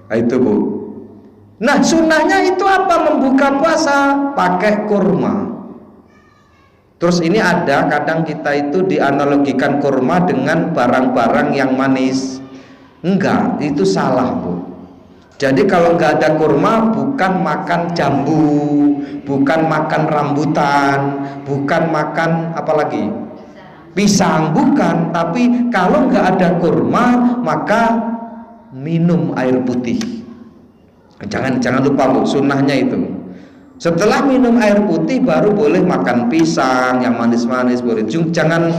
Nah, itu Bu. Nah sunnahnya itu apa? Membuka puasa pakai kurma. Terus ini ada kadang kita itu dianalogikan kurma dengan barang-barang yang manis. Enggak, itu salah Bu. Jadi kalau nggak ada kurma, bukan makan jambu, bukan makan rambutan, bukan makan apa lagi? Pisang, bukan. Tapi kalau nggak ada kurma, maka minum air putih. Jangan lupa Bu, sunnahnya itu. Setelah minum air putih baru boleh makan pisang yang manis-manis boleh. Jangan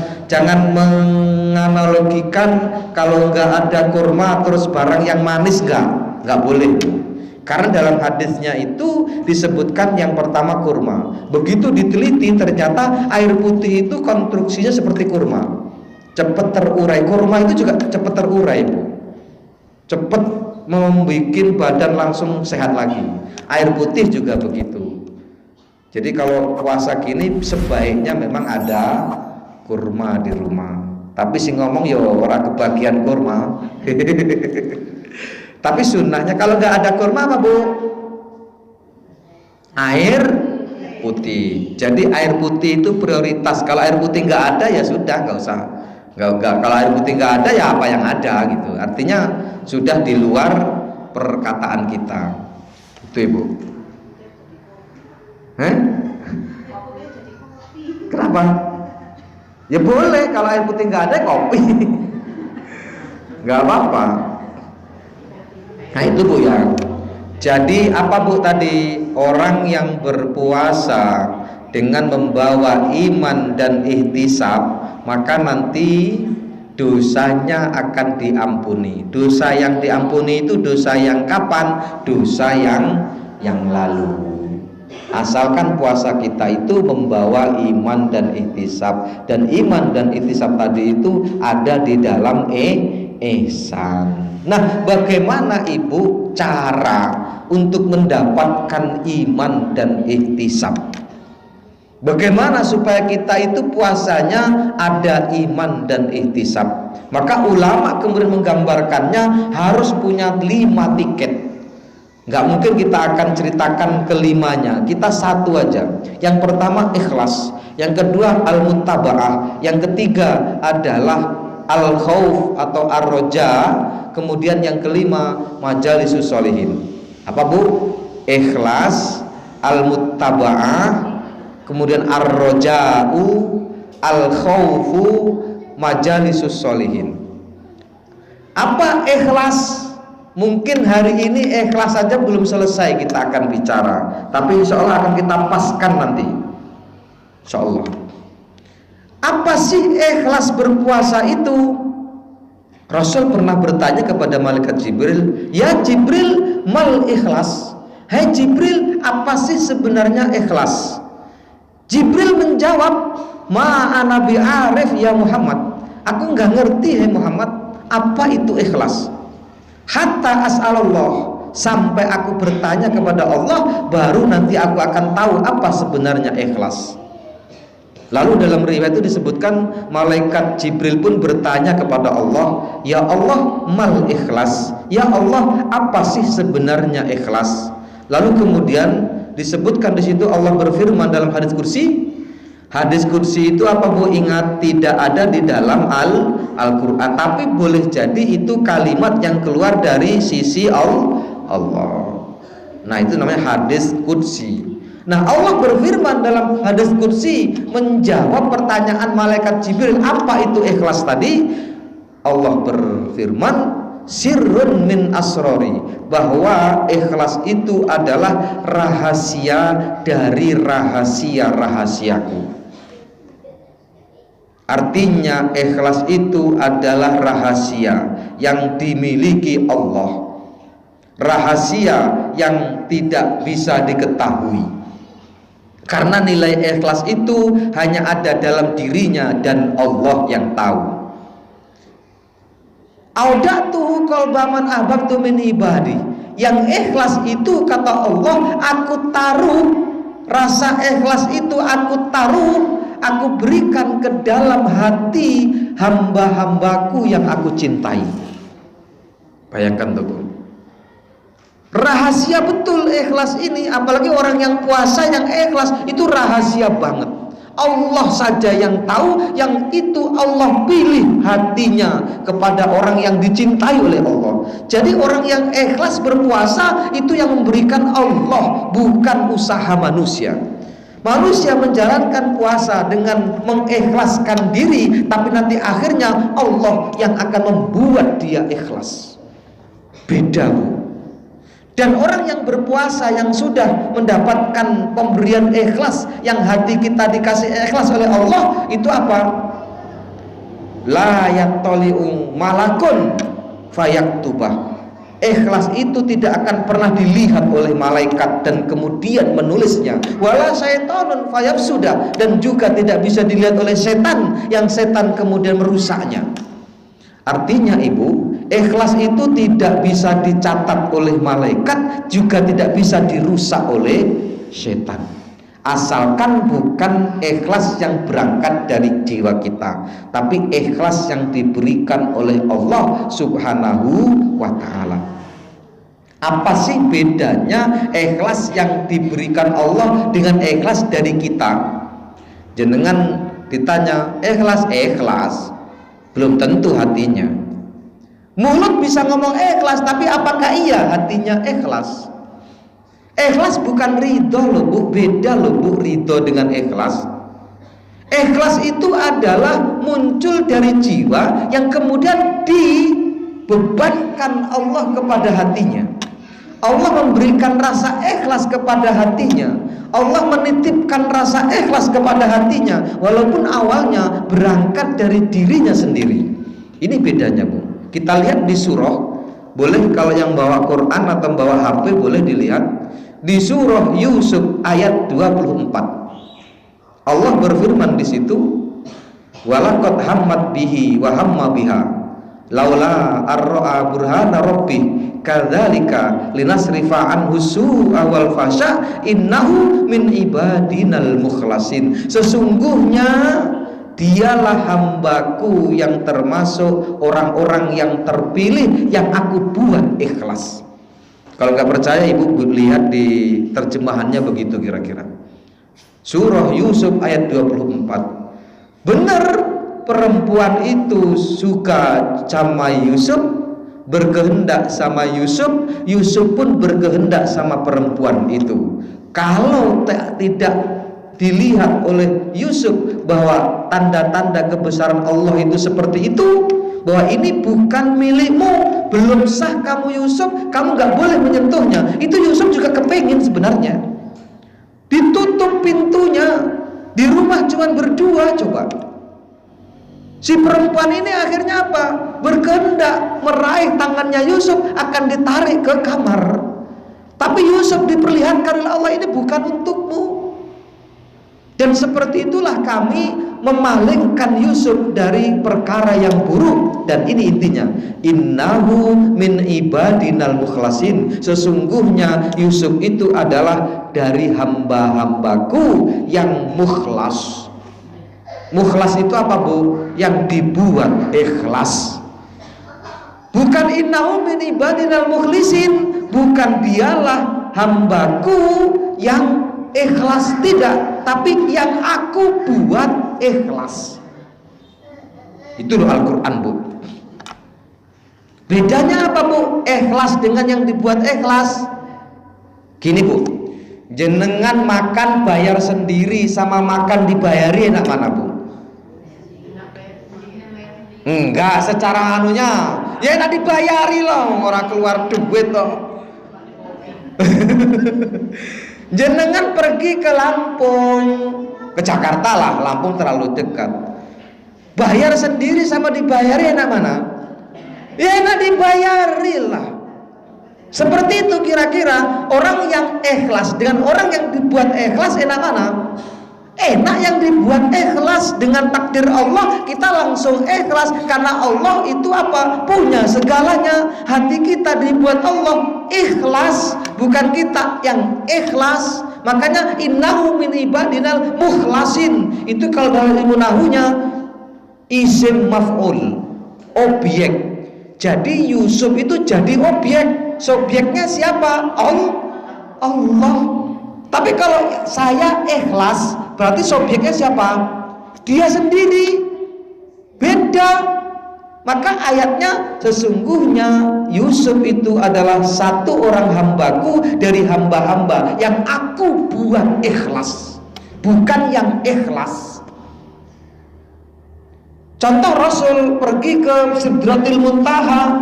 menganalogikan kalau nggak ada kurma terus barang yang manis nggak boleh. Karena dalam hadisnya itu disebutkan yang pertama kurma. Begitu diteliti ternyata air putih itu konstruksinya seperti kurma, cepat terurai. Kurma itu juga cepat terurai Bu, cepat membuat badan langsung sehat lagi. Air putih juga begitu. Jadi kalau puasa gini sebaiknya memang ada kurma di rumah. Tapi si ngomong yo orang kebagian kurma. Tapi sunnahnya kalau nggak ada kurma apa Bu? Air putih. Jadi air putih itu prioritas. Kalau air putih nggak ada ya sudah nggak usah. Nggak. Kalau air putih nggak ada ya apa yang ada gitu. Artinya sudah di luar perkataan kita. Itu Ibu. Kenapa? Ya boleh kalau air putih nggak ada kopi. Nggak apa-apa. Nah itu Bu ya. Jadi apa Bu tadi? Orang yang berpuasa dengan membawa iman dan ihtisab, maka nanti dosanya akan diampuni. Dosa yang diampuni itu dosa yang kapan? Dosa yang lalu. Asalkan puasa kita itu membawa iman dan ihtisab, dan iman dan ihtisab tadi itu ada di dalam ihsan. Nah, bagaimana Ibu cara untuk mendapatkan iman dan ihtisab? Bagaimana supaya kita itu puasanya ada iman dan ihtisab? Maka ulama kemudian menggambarkannya harus punya 5 tiket. Nggak mungkin kita akan ceritakan kelimanya, kita satu aja. Yang pertama ikhlas, yang kedua al-muttaba'ah, yang ketiga adalah al-khauf atau ar-roja, kemudian yang kelima majalisus sholihin. Apa Bu? Ikhlas, al-muttaba'ah, kemudian ar-roja'u, al-khawfu, majalisus sholihin. Apa ikhlas? Mungkin hari ini ikhlas saja belum selesai kita akan bicara, tapi insya Allah akan kita paskan nanti, insya Allah. Apa sih ikhlas berpuasa itu? Rasul pernah bertanya kepada malaikat Jibril, ya Jibril, mal ikhlas? Hai Jibril, apa sih sebenarnya ikhlas? Jibril menjawab, ma ana bi'arif ya Muhammad, aku nggak ngerti hai Muhammad apa itu ikhlas. Hatta as'alallah, sampai aku bertanya kepada Allah, baru nanti aku akan tahu apa sebenarnya ikhlas. Lalu dalam riwayat itu disebutkan malaikat Jibril pun bertanya kepada Allah, ya Allah, mal ikhlas? Ya Allah, apa sih sebenarnya ikhlas? Lalu kemudian disebutkan di situ Allah berfirman dalam hadis kursi. Hadis kursi itu apa Bu? Ingat, tidak ada di dalam Al-Quran, tapi boleh jadi itu kalimat yang keluar dari sisi Allah. Nah itu namanya hadis kursi. Nah Allah berfirman dalam hadis kursi menjawab pertanyaan malaikat Jibril, apa itu ikhlas tadi? Allah berfirman, sirrun min asrori, bahwa ikhlas itu adalah rahasia dari rahasia-rahasiaku. Artinya ikhlas itu adalah rahasia yang dimiliki Allah, rahasia yang tidak bisa diketahui, karena nilai ikhlas itu hanya ada dalam dirinya dan Allah yang tahu. Audatuhu qalbaman ahbabtu min ibadi, yang ikhlas itu kata Allah, aku taruh rasa ikhlas itu, aku taruh, aku berikan ke dalam hati hamba-hambaku yang aku cintai. Bayangkan tuh, Rahasia betul ikhlas ini, apalagi orang yang puasa yang ikhlas itu rahasia banget. Allah saja yang tahu, yang itu Allah pilih hatinya kepada orang yang dicintai oleh Allah. Jadi orang yang ikhlas berpuasa itu yang memberikan Allah, bukan usaha manusia. Manusia menjalankan puasa dengan mengikhlaskan diri, tapi nanti akhirnya Allah yang akan membuat dia ikhlas. Beda, Bu. Dan orang yang berpuasa yang sudah mendapatkan pemberian ikhlas, yang hati kita dikasih ikhlas oleh Allah, itu apa? La yattali'u malakun fayaktubah. Ikhlas itu tidak akan pernah dilihat oleh malaikat dan kemudian menulisnya. Wala syaitanun fayafsuda, dan juga tidak bisa dilihat oleh setan yang setan kemudian merusaknya. Artinya Ibu, ikhlas itu tidak bisa dicatat oleh malaikat, juga tidak bisa dirusak oleh setan. Asalkan bukan ikhlas yang berangkat dari jiwa kita, tapi ikhlas yang diberikan oleh Allah Subhanahu wa ta'ala. Apa sih bedanya ikhlas yang diberikan Allah dengan ikhlas dari kita? Jenengan ditanya ikhlas, belum tentu hatinya. Mulut bisa ngomong ikhlas, tapi apakah iya hatinya ikhlas? Ikhlas bukan ridho loh Bu, beda loh Bu, ridho dengan ikhlas. Ikhlas itu adalah muncul dari jiwa yang kemudian dibebankan Allah kepada hatinya. Allah memberikan rasa ikhlas kepada hatinya. Allah menitipkan rasa ikhlas kepada hatinya, walaupun awalnya berangkat dari dirinya sendiri. Ini bedanya Bu. Kita lihat di surah, boleh kalau yang bawa Quran atau bawa HP boleh dilihat di surah Yusuf ayat 24. Allah berfirman di situ, walaqad hammat bihi wa hamma biha laula arra'a burhana rabbih kadzalika linasrifa anhu su'a wal fasha innahu min ibadinal mukhlasin. Sesungguhnya dialah hambaku yang termasuk orang-orang yang terpilih yang aku buat ikhlas. Kalau nggak percaya Ibu lihat di terjemahannya begitu kira-kira. Surah Yusuf ayat 24. Benar perempuan itu suka sama Yusuf, berkehendak sama Yusuf, Yusuf pun berkehendak sama perempuan itu. Kalau tidak dilihat oleh Yusuf bahwa tanda-tanda kebesaran Allah itu seperti itu, bahwa ini bukan milikmu, belum sah kamu Yusuf, kamu gak boleh menyentuhnya, itu Yusuf juga kepingin sebenarnya. Ditutup pintunya, di rumah cuma berdua. Coba si perempuan ini akhirnya apa? Berkehendak meraih tangannya Yusuf, akan ditarik ke kamar. Tapi Yusuf diperlihatkan oleh Allah, ini bukan untukmu. Dan seperti itulah kami memalingkan Yusuf dari perkara yang buruk. Dan ini intinya, innahu min ibadinal mukhlasin. Sesungguhnya Yusuf itu adalah dari hamba-hambaku yang mukhlas. Mukhlas itu apa Bu? Yang dibuat ikhlas. Bukan innahu min ibadinal mukhlisin, bukan dialah hambaku yang ikhlas, tidak, tapi yang aku buat ikhlas. Itu loh Al-Quran Bu. Bedanya apa Bu? Ikhlas dengan yang dibuat ikhlas. Gini Bu, jenengan makan bayar sendiri sama makan dibayari enak mana Bu? Enggak, secara anunya ya enak dibayari loh, orang keluar duit toh. Jenengan pergi ke Lampung, ke Jakarta lah, Lampung terlalu dekat. Bayar sendiri sama dibayari enak mana? Ya enak dibayari lah. Seperti itu kira-kira orang yang ikhlas dengan orang yang dibuat ikhlas enak mana? Enak yang dibuat ikhlas dengan takdir Allah, kita langsung ikhlas karena Allah itu apa? Punya segalanya. Hati kita dibuat Allah ikhlas, bukan kita yang ikhlas. Makanya innahu min ibadinal mukhlasin. Itu kalau dalam ilmu nahunya isim maf'ul, objek. Jadi Yusuf itu jadi objek. subjeknya siapa? Allah. Tapi kalau saya ikhlas, berarti subjeknya siapa? Dia sendiri. Beda. Maka ayatnya, sesungguhnya Yusuf itu adalah satu orang hambaku dari hamba-hamba yang aku buat ikhlas, bukan yang ikhlas. Contoh, Rasul pergi ke Sidratil Muntaha,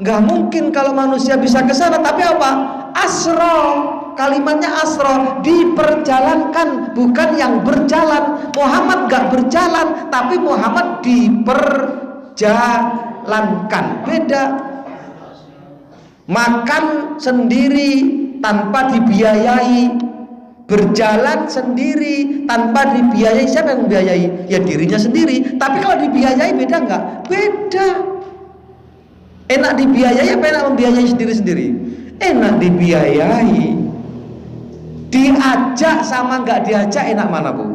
nggak mungkin kalau manusia bisa ke sana, tapi apa? Asra, kalimatnya asra, diperjalankan, bukan yang berjalan. Muhammad nggak berjalan, tapi Muhammad diperjalankan. Beda. Makan sendiri tanpa dibiayai, berjalan sendiri tanpa dibiayai. Siapa yang membiayai? Ya dirinya sendiri. Tapi kalau dibiayai beda nggak? Beda. Enak dibiayai apa enak membiayai sendiri-sendiri? Enak dibiayai. Diajak sama nggak diajak enak mana, Bu?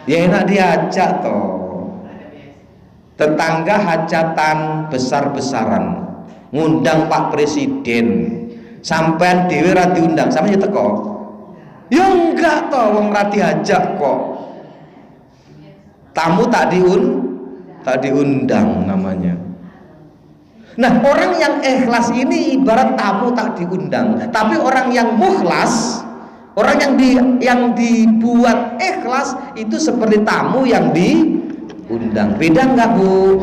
Ya enak diajak toh. Tetangga hajatan besar-besaran, ngundang Pak Presiden, sampean dhewe ra diundang, sampean ya teko. Ya enggak toh, wong ra diajak kok. Tamu tak diundang namanya. Nah, orang yang ikhlas ini ibarat tamu tak diundang. Tapi orang yang mukhlas, orang yang dibuat ikhlas itu seperti tamu yang diundang. Beda enggak, Bu?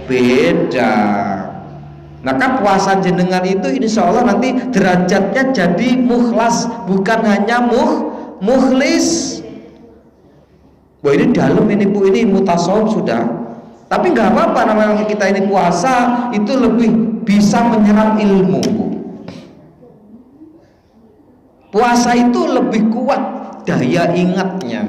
Beda. Maka puasa jenengan itu insya Allah nanti derajatnya jadi mukhlas, bukan hanya mukhlis. Wah, ini dalam ini, Bu, ini mutasawuf sudah. Tapi nggak apa-apa, namanya kita ini puasa itu lebih bisa menyerap ilmu, Bu. Puasa itu lebih kuat daya ingatnya.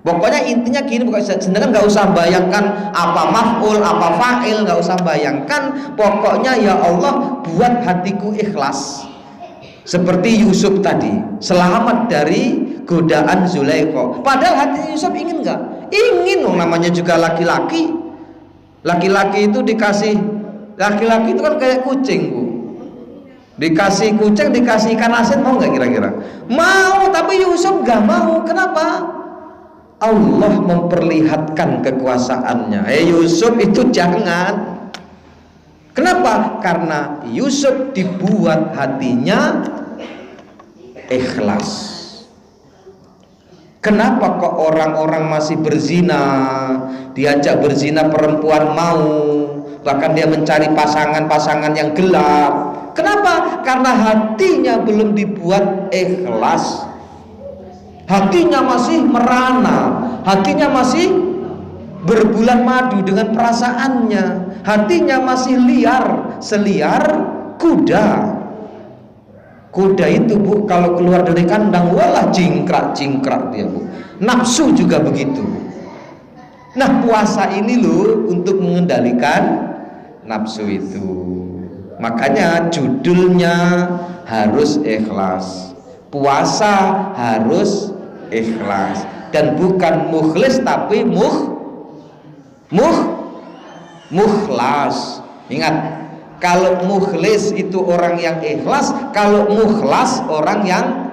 Pokoknya intinya gini, bukan sebenarnya nggak usah bayangkan apa maf'ul, apa fa'il, nggak usah bayangkan. Pokoknya ya Allah buat hatiku ikhlas. Seperti Yusuf tadi, selamat dari godaan Zulaikha. Padahal hati Yusuf ingin nggak? Ingin, namanya juga laki-laki. Laki-laki itu dikasih, laki-laki itu kan kayak kucing, Bu. Dikasih kucing, dikasih ikan asin, mau nggak kira-kira? Mau, tapi Yusuf nggak mau. Kenapa? Allah memperlihatkan kekuasaannya. Yusuf itu jangan. Kenapa? Karena Yusuf dibuat hatinya ikhlas. Kenapa kok orang-orang masih berzina, diajak berzina perempuan mau, bahkan dia mencari pasangan-pasangan yang gelap? Kenapa? Karena hatinya belum dibuat ikhlas. Hatinya masih merana, hatinya masih berbulan madu dengan perasaannya, hatinya masih liar, seliar kuda. Kuda itu, Bu, kalau keluar dari kandang walah jingkrak-jingkrak dia, Bu. Nafsu juga begitu. Nah, puasa ini loh untuk mengendalikan nafsu itu. Makanya judulnya harus ikhlas. Puasa harus ikhlas dan bukan mukhlis tapi mukhlas. Ingat, kalau mukhlis itu orang yang ikhlas, kalau mukhlas orang yang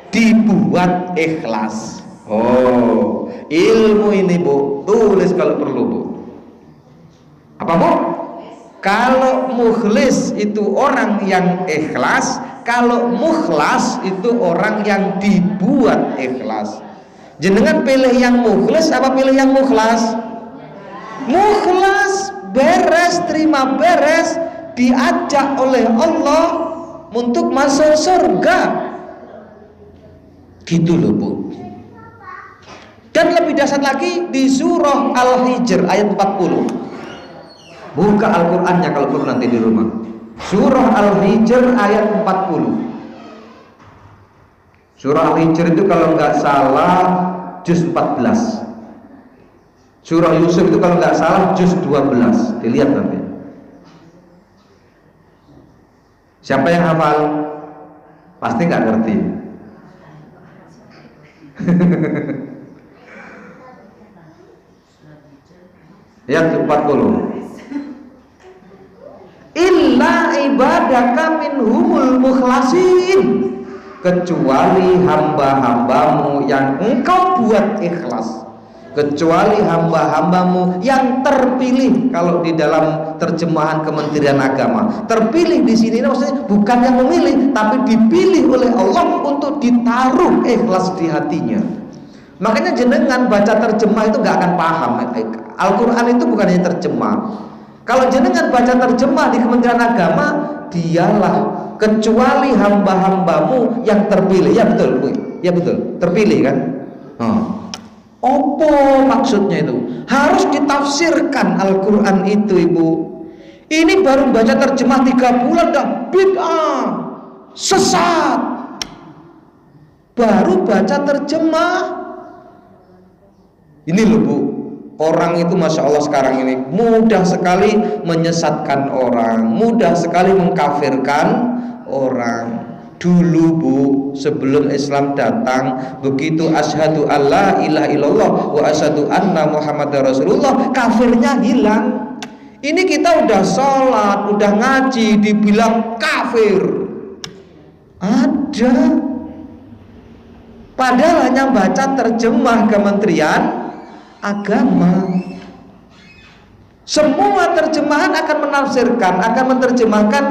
dibuat ikhlas. Oh, ilmu ini, Bu, tulis kalau perlu, Bu. Apa, Bu? Kalau mukhlis itu orang yang ikhlas, kalau mukhlas itu orang yang dibuat ikhlas. Jenengan pilih yang mukhlis apa pilih yang mukhlas? Mukhlas, beres, terima beres, diajak oleh Allah untuk masuk surga. Gitu loh, Bu. Dan lebih dahsyat lagi di surah Al-Hijr ayat 40. Buka Al-Qur'annya kalau perlu nanti di rumah. Surah Al-Hijr ayat 40. Surah Al-Hijr itu kalau nggak salah juz 14. Surah Yusuf itu kalau nggak salah juz 12. Dilihat nanti. Siapa yang hafal? Pasti nggak ngerti. Ya, 40. illa ibadaka minhumul mukhlasin, kecuali hamba-hambamu yang engkau buat ikhlas, kecuali hamba-hambamu yang terpilih. Kalau di dalam terjemahan Kementerian Agama, terpilih di sini maksudnya bukan yang memilih, tapi dipilih oleh Allah untuk ditaruh ikhlas di hatinya. Makanya jenengan baca terjemah itu nggak akan paham. Al-Quran itu bukan hanya terjemah. Kalau jenengan baca terjemah di Kementerian Agama, dialah kecuali hamba-hambamu yang terpilih. Ya betul, Bu. Ya betul, terpilih kan? Apa maksudnya itu? Harus ditafsirkan Al-Quran itu, Ibu. Ini baru baca terjemah 3 bulan dah bid'ah, sesat. Baru baca terjemah. Ini loh, Bu, orang itu Masya Allah sekarang ini mudah sekali menyesatkan orang, mudah sekali mengkafirkan orang. Dulu, Bu, sebelum Islam datang, begitu asyhadu alla ilaha illallah wa asyhadu anna muhammadar rasulullah, kafirnya hilang. Ini kita udah sholat, udah ngaji, dibilang kafir. Ada. Padahal hanya baca terjemah Kementerian Agama. Semua terjemahan akan menafsirkan, akan menerjemahkan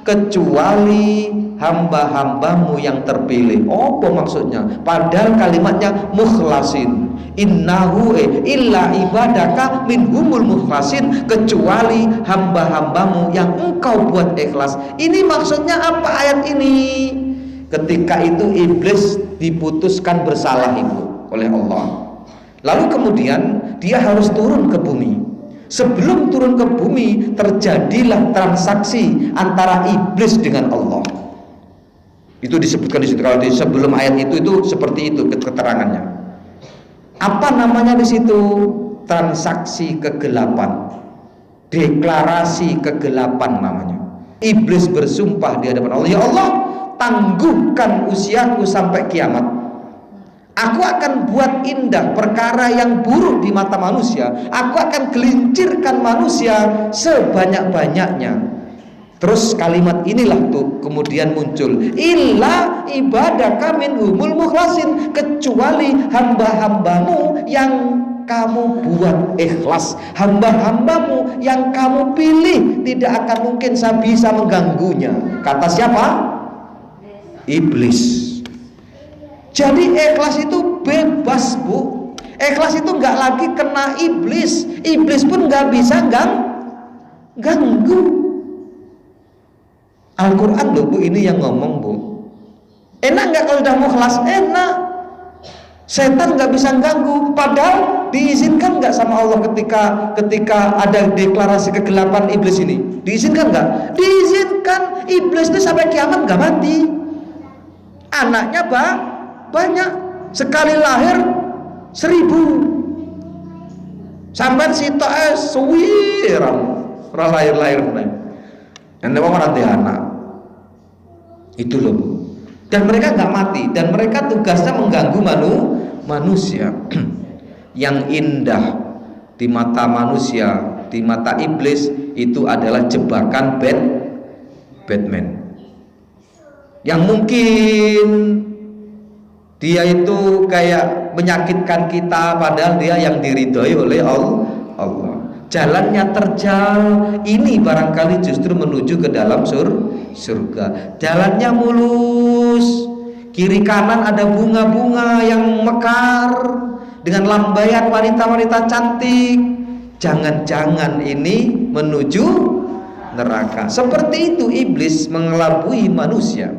kecuali hamba-hambamu yang terpilih. Apa maksudnya? Padahal kalimatnya mukhlasin. Innahu illa ibadaka minhumul mukhlasin, kecuali hamba-hambamu yang engkau buat ikhlas. Ini maksudnya apa ayat ini? Ketika itu iblis diputuskan bersalah, Ibu, oleh Allah. Lalu kemudian dia harus turun ke bumi. Sebelum turun ke bumi, terjadilah transaksi antara iblis dengan Allah. Itu disebutkan di situ. Kalau di sebelum ayat itu seperti itu keterangannya. Apa namanya di situ? Transaksi kegelapan, deklarasi kegelapan namanya. Iblis bersumpah di hadapan Allah, ya Allah, tangguhkan usiaku sampai kiamat. Aku akan buat indah perkara yang buruk di mata manusia. Aku akan gelincirkan manusia sebanyak-banyaknya. Terus kalimat inilah tuh kemudian muncul, illa ibadaka minhumul mukhlasin, kecuali hamba-hambamu yang kamu buat ikhlas, hamba-hambamu yang kamu pilih. Tidak akan mungkin saya bisa mengganggunya. Kata siapa? Iblis. Jadi ikhlas itu bebas, Bu. Ikhlas itu nggak lagi kena iblis. Iblis pun nggak bisa ganggu. Al-Quran loh, Bu, ini yang ngomong, Bu. Enak nggak kalau udah mukhlas? Enak. Setan nggak bisa ganggu. Padahal diizinkan nggak sama Allah ketika ada deklarasi kegelapan iblis ini? Diizinkan nggak? Diizinkan. Iblis itu sampai kiamat nggak mati. Anaknya banyak, sekali lahir 1000. Sampai sitok suwiram ora lahir nih. Nek wong ora anak. Itu loh, Bu. Dan mereka nggak mati, dan mereka tugasnya mengganggu manusia. Yang indah di mata manusia, di mata iblis itu adalah jebakan Batman. Yang mungkin dia itu kayak menyakitkan kita, padahal dia yang diridhoi oleh Allah. Jalannya terjal, ini barangkali justru menuju ke dalam surga. Jalannya mulus, kiri kanan ada bunga-bunga yang mekar dengan lambaian wanita-wanita cantik. Jangan-jangan ini menuju neraka. Seperti itu iblis mengelabui manusia.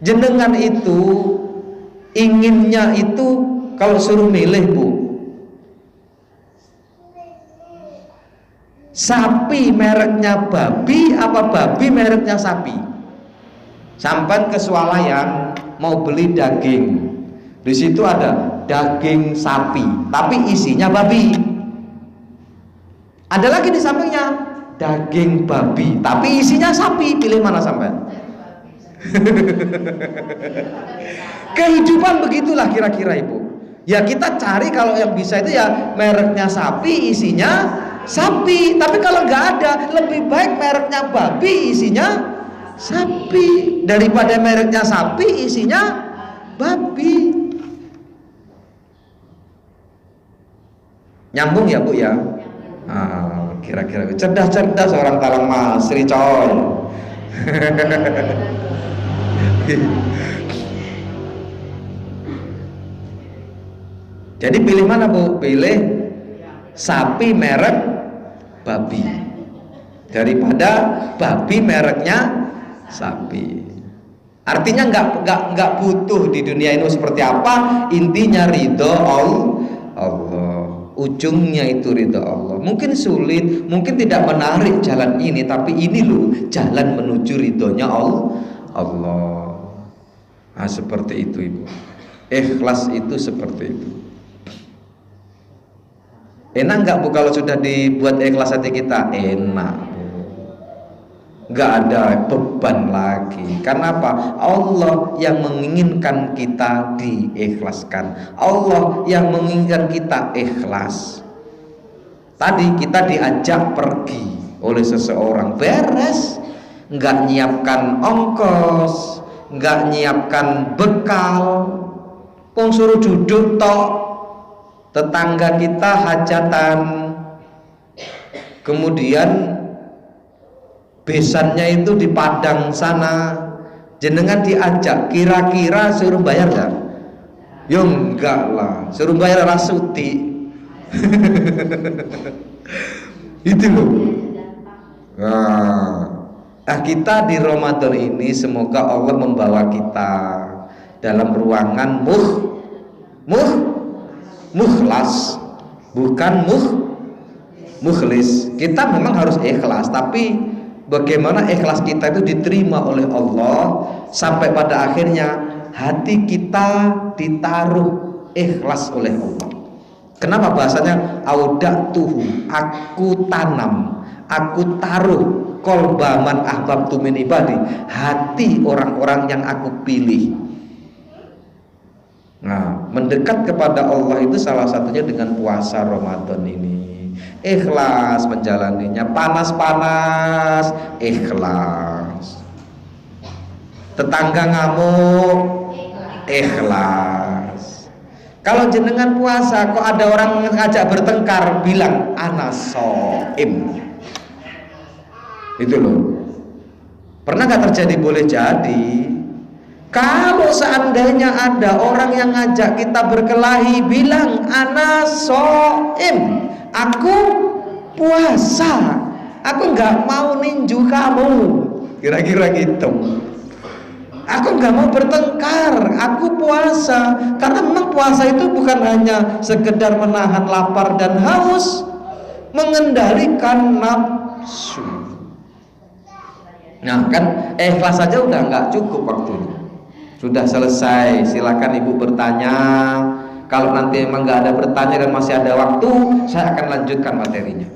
Jenengan itu inginnya itu kalau suruh milih, Bu, sapi mereknya babi apa babi mereknya sapi? Sampai ke swalayan mau beli daging, di situ ada daging sapi tapi isinya babi. Ada lagi di sampingnya daging babi tapi isinya sapi. Pilih mana sampai? Kehidupan begitulah kira-kira, Ibu. Ya kita cari kalau yang bisa itu ya mereknya sapi isinya sapi. Tapi kalau nggak ada, lebih baik mereknya babi isinya sapi daripada mereknya sapi isinya babi. Nyambung ya Bu ya? Kira-kira cerdas-cerdas orang Talang Masri coy. Jadi pilih mana Bu? Pilih sapi merek babi daripada babi mereknya sapi. Artinya nggak butuh di dunia ini seperti apa, intinya ridho Allah. Ujungnya itu ridho Allah. Mungkin sulit, mungkin tidak menarik jalan ini, tapi ini loh jalan menuju ridhonya Allah. Nah, seperti itu Ibu. Ikhlas itu seperti itu. Enak nggak Bu kalau sudah dibuat ikhlas hati kita? Enak Bu. Nggak ada beban lagi. Karena apa? Allah yang menginginkan kita diikhlaskan. Allah yang menginginkan kita ikhlas. Tadi kita diajak pergi oleh seseorang, beres, nggak nyiapkan ongkos, nggak nyiapkan bekal, pun suruh duduk tok. Tetangga kita hajatan, kemudian besannya itu di Padang sana, jenengan diajak, kira-kira suruh bayar nggak? Ya enggak lah, suruh bayar rasuti. Itu loh. Nah, kita di Ramadan ini semoga Allah membawa kita dalam ruangan mukhlas, bukan mukhlis. Kita memang harus ikhlas, tapi bagaimana ikhlas kita itu diterima oleh Allah sampai pada akhirnya hati kita ditaruh ikhlas oleh Allah. Kenapa bahasanya audatuhu, aku tanam, aku taruh kolbaman ahbabtu min ibadi, hati orang-orang yang aku pilih. Nah, mendekat kepada Allah itu salah satunya dengan puasa Ramadan ini. Ikhlas menjalaninya, panas-panas, ikhlas. Tetangga ngamuk, ikhlas. Kalau jenengan puasa kok ada orang ngajak bertengkar, bilang ana shaim. Itu loh. Pernah gak terjadi? Boleh jadi. Kalau seandainya ada orang yang ngajak kita berkelahi, bilang ana shaim, aku puasa, aku nggak mau ninju kamu, kira-kira gitu. Aku nggak mau bertengkar, aku puasa. Karena memang puasa itu bukan hanya sekedar menahan lapar dan haus, mengendalikan nafsu. Nah kan ikhlas saja udah nggak cukup waktunya. Sudah selesai, silakan Ibu bertanya. Kalau nanti emang nggak ada bertanya dan masih ada waktu, saya akan lanjutkan materinya.